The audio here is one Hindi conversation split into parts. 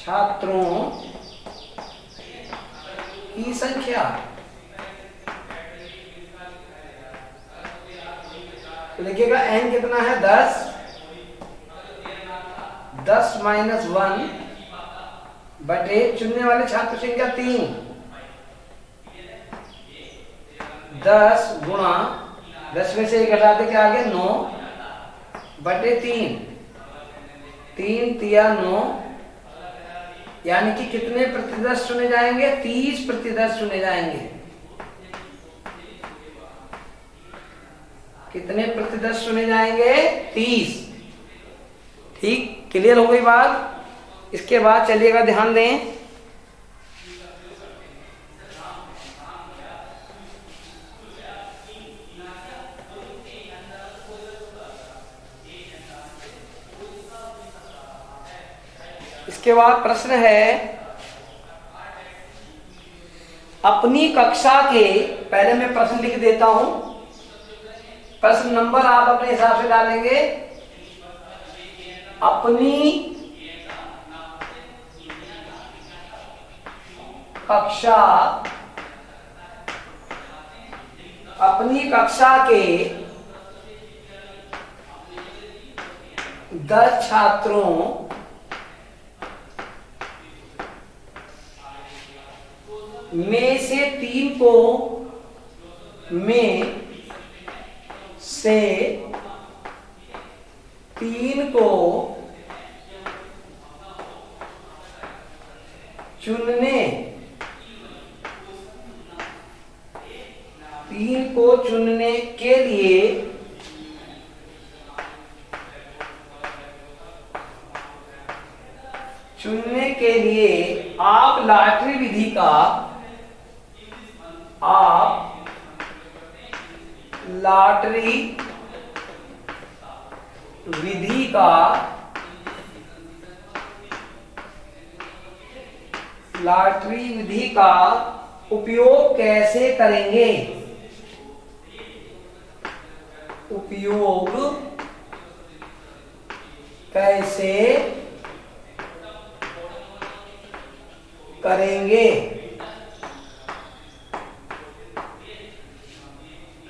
छात्रों की संख्या। तो देखिएगा n कितना है 10, 10 माइनस 1 बटे चुनने वाले छात्र संख्या 3, 10 गुणा 10 में से 1 घटा दे के आगे 9 बटे 3, 3 तिया 9, यानी कि कितने प्रतिदर्श चुने जाएंगे? 30 प्रतिदर्श चुने जाएंगे। कितने प्रतिदर्श चुने जाएंगे? 30। ठीक, क्लियर हो गई बात। इसके बाद चलिएगा ध्यान दें, इसके बाद प्रश्न है, अपनी कक्षा के, पहले मैं प्रश्न लिख देता हूं, प्रश्न नंबर आप अपने हिसाब से डालेंगे। अपनी कक्षा के 10 छात्रों में से 3 को चुनने के लिए आप लॉटरी विधि का उपयोग कैसे करेंगे?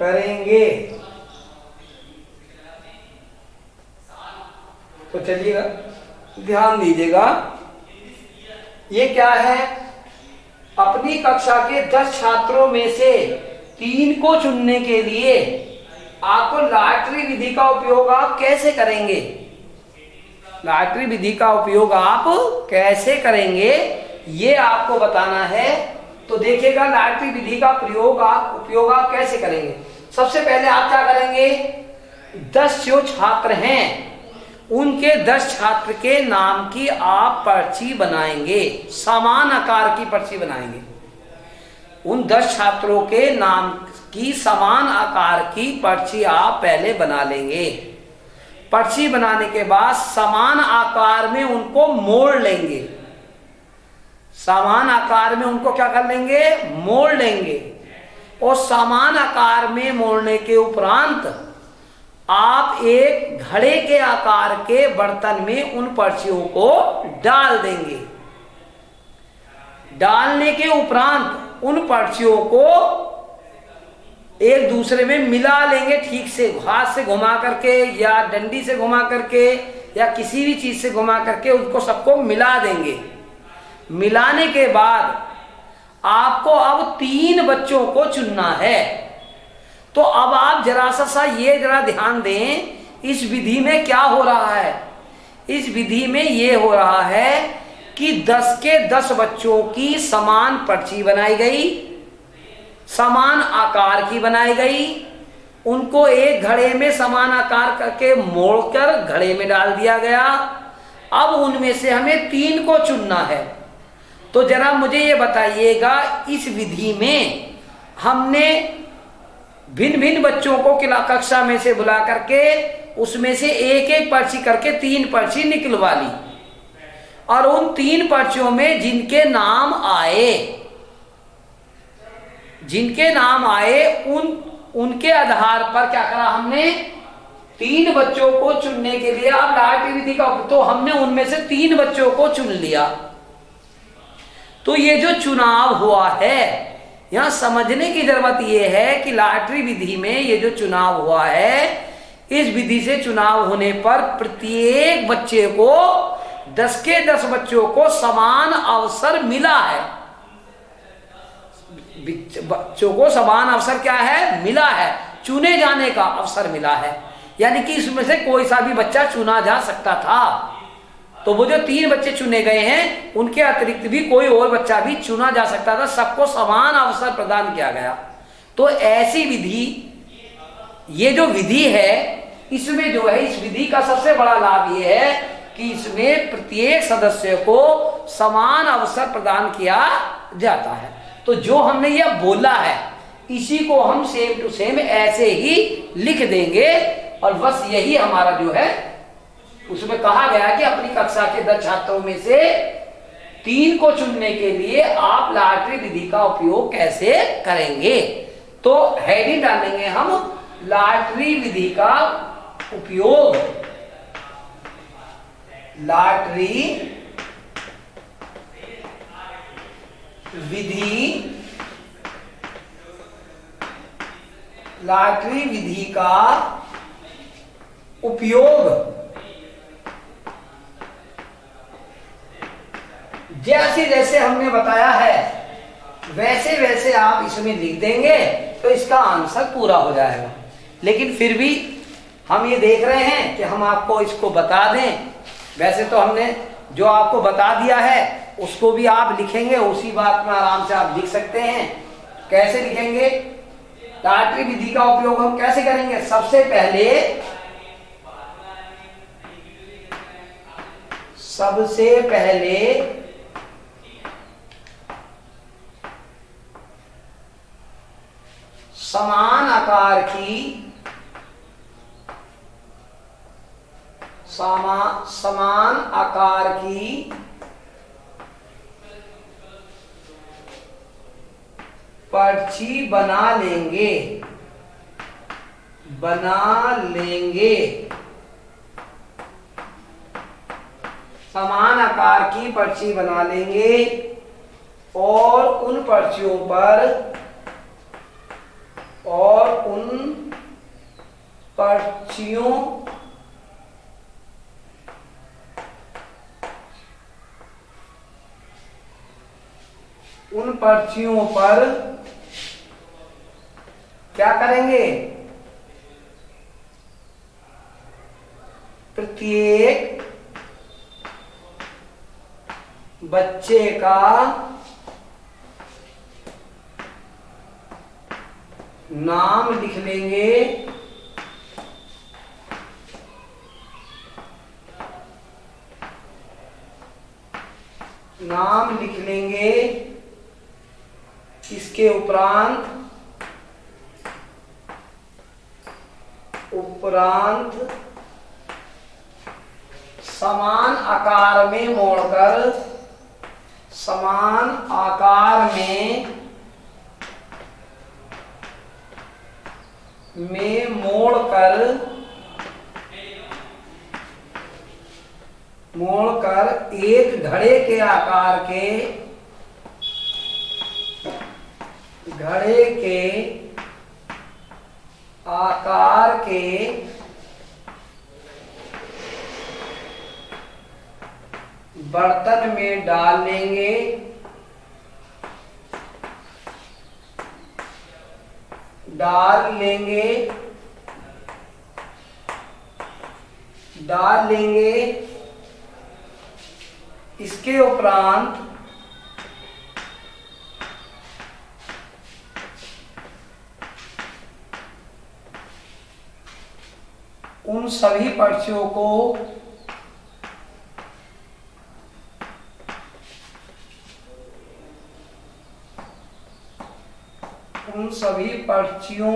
करेंगे। तो चलिएगा ध्यान दीजिएगा, ये क्या है? अपनी कक्षा के 10 छात्रों में से 3 को चुनने के लिए आपको लॉटरी विधि का उपयोग आप कैसे करेंगे? लॉटरी विधि का उपयोग आप कैसे करेंगे, ये आपको बताना है। तो देखिएगा लॉटरी विधि का उपयोग आप कैसे करेंगे। सबसे पहले आप क्या करेंगे? 10 जो छात्र हैं उनके 10 छात्र के नाम की आप पर्ची बनाएंगे, समान आकार की पर्ची बनाएंगे। उन 10 छात्रों के नाम की समान आकार की पर्ची आप पहले बना लेंगे। पर्ची बनाने के बाद समान आकार में उनको मोड़ लेंगे। समान आकार में उनको क्या कर लेंगे? मोड़ लेंगे। और समान आकार में मोड़ने के उपरांत आप एक घड़े के आकार के बर्तन में उन पर्चियों को डाल देंगे। डालने के उपरांत उन पर्चियों को एक दूसरे में मिला लेंगे, ठीक से हाथ से घुमा करके या डंडी से घुमा करके या किसी भी चीज से घुमा करके उनको सबको मिला देंगे। मिलाने के बाद आपको अब 3 बच्चों को चुनना है। तो अब आप जरा ध्यान दें, इस विधि में क्या हो रहा है? इस विधि में ये हो रहा है कि 10 के 10 बच्चों की समान पर्ची बनाई गई, समान आकार की बनाई गई, उनको एक घड़े में समान आकार करके मोड़कर घड़े में डाल दिया गया। अब उनमें से हमें 3 को चुनना है। तो जरा मुझे ये बताइएगा, इस विधि में हमने भिन्न भिन्न बच्चों को कक्षा में से बुला करके उसमें से एक एक पर्ची करके 3 पर्ची निकलवा ली, और उन 3 पर्चियों में जिनके नाम आए उनके आधार पर क्या करा हमने? 3 बच्चों को चुनने के लिए अब लॉटरी विधि का, तो हमने उनमें से 3 बच्चों को चुन लिया। तो ये जो चुनाव हुआ है, यहां समझने की जरूरत यह है कि लॉटरी विधि में ये जो चुनाव हुआ है, इस विधि से चुनाव होने पर प्रत्येक बच्चे को 10 के 10 बच्चों को समान अवसर मिला है। बच्चों को समान अवसर क्या है? मिला है, चुने जाने का अवसर मिला है। यानी कि इसमें से कोई सा भी बच्चा चुना जा सकता था। तो वो जो 3 बच्चे चुने गए हैं, उनके अतिरिक्त भी कोई और बच्चा भी चुना जा सकता था। सबको समान अवसर प्रदान किया गया। तो ऐसी विधि, ये जो विधि है, इसमें जो है, इस विधि का सबसे बड़ा लाभ ये है कि इसमें प्रत्येक सदस्य को समान अवसर प्रदान किया जाता है। तो जो हमने यह बोला है, इसी को हम सेम टू सेम ऐसे ही लिख देंगे। और बस यही हमारा जो है, उसमें कहा गया कि अपनी कक्षा के 10 छात्रों में से 3 को चुनने के लिए आप लॉटरी विधि का उपयोग कैसे करेंगे। तो हेडिंग डालेंगे हम, लॉटरी विधि का उपयोग, लॉटरी विधि, लॉटरी विधि का उपयोग। जैसे जैसे हमने बताया है, वैसे वैसे आप इसमें लिख देंगे तो इसका आंसर पूरा हो जाएगा। लेकिन फिर भी हम ये देख रहे हैं कि हम आपको इसको बता दें। वैसे तो हमने जो आपको बता दिया है उसको भी आप लिखेंगे, उसी बात में आराम से आप लिख सकते हैं। कैसे लिखेंगे? लॉटरी विधि का उपयोग हम कैसे करेंगे? सबसे पहले समान आकार की पर्ची बना लेंगे। समान आकार की पर्ची बना लेंगे और उन पर्चियों पर क्या करेंगे? प्रत्येक बच्चे का नाम लिख लेंगे। इसके उपरांत समान आकार में मोड़कर एक घड़े के आकार के बर्तन में डाल लेंगे। इसके उपरांत उन सभी पर्चियों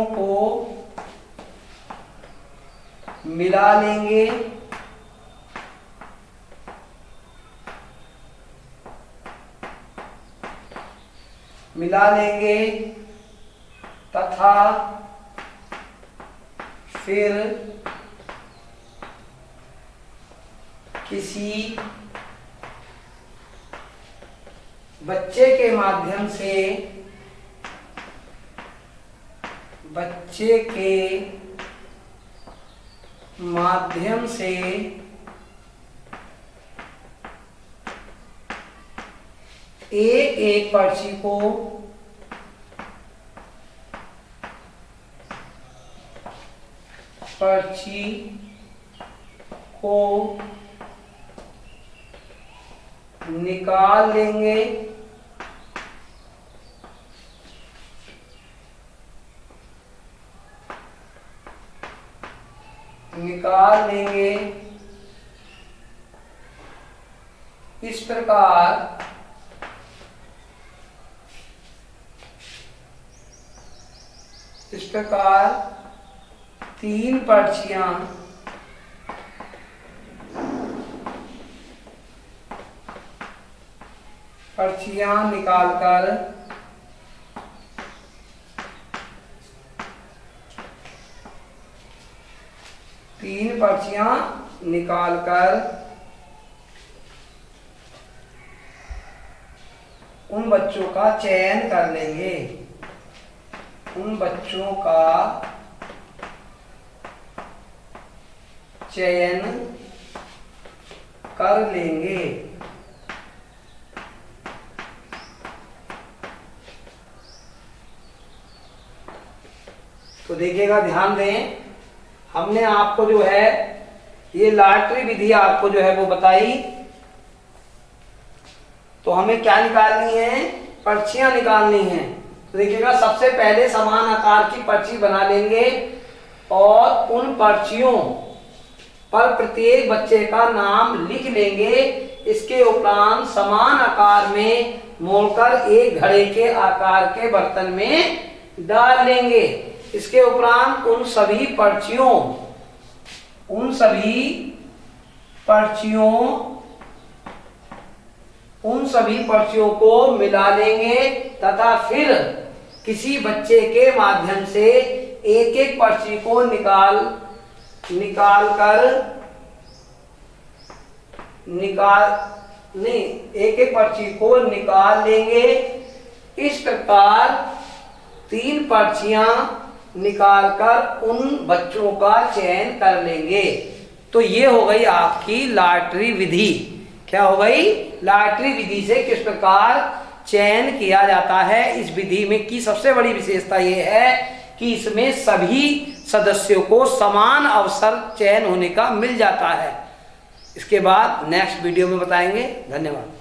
को मिला लेंगे। तथा फिर किसी बच्चे के माध्यम से एक एक पर्ची को निकाल लेंगे। इस प्रकार 3 पर्चियां निकालकर उन बच्चों का चयन कर लेंगे। तो देखिएगा, ध्यान दें, हमने आपको जो है ये लॉटरी विधि आपको जो है वो बताई। तो हमें क्या निकालनी है? पर्चियां निकालनी है। तो देखिएगा, सबसे पहले समान आकार की पर्ची बना लेंगे और उन पर्चियों पर प्रत्येक बच्चे का नाम लिख लेंगे। इसके उपरांत समान आकार में मोड़कर एक घड़े के आकार के बर्तन में डाल लेंगे। इसके उपरांत उन सभी पर्चियों को मिला लेंगे तथा फिर किसी बच्चे के माध्यम से एक एक पर्ची को निकाल लेंगे। इस प्रकार 3 पर्चियां निकालकर उन बच्चों का चयन कर लेंगे। तो ये हो गई आपकी लॉटरी विधि। क्या हो गई? लॉटरी विधि से किस प्रकार चयन किया जाता है। इस विधि में की सबसे बड़ी विशेषता ये है कि इसमें सभी सदस्यों को समान अवसर चयन होने का मिल जाता है। इसके बाद नेक्स्ट वीडियो में बताएंगे। धन्यवाद।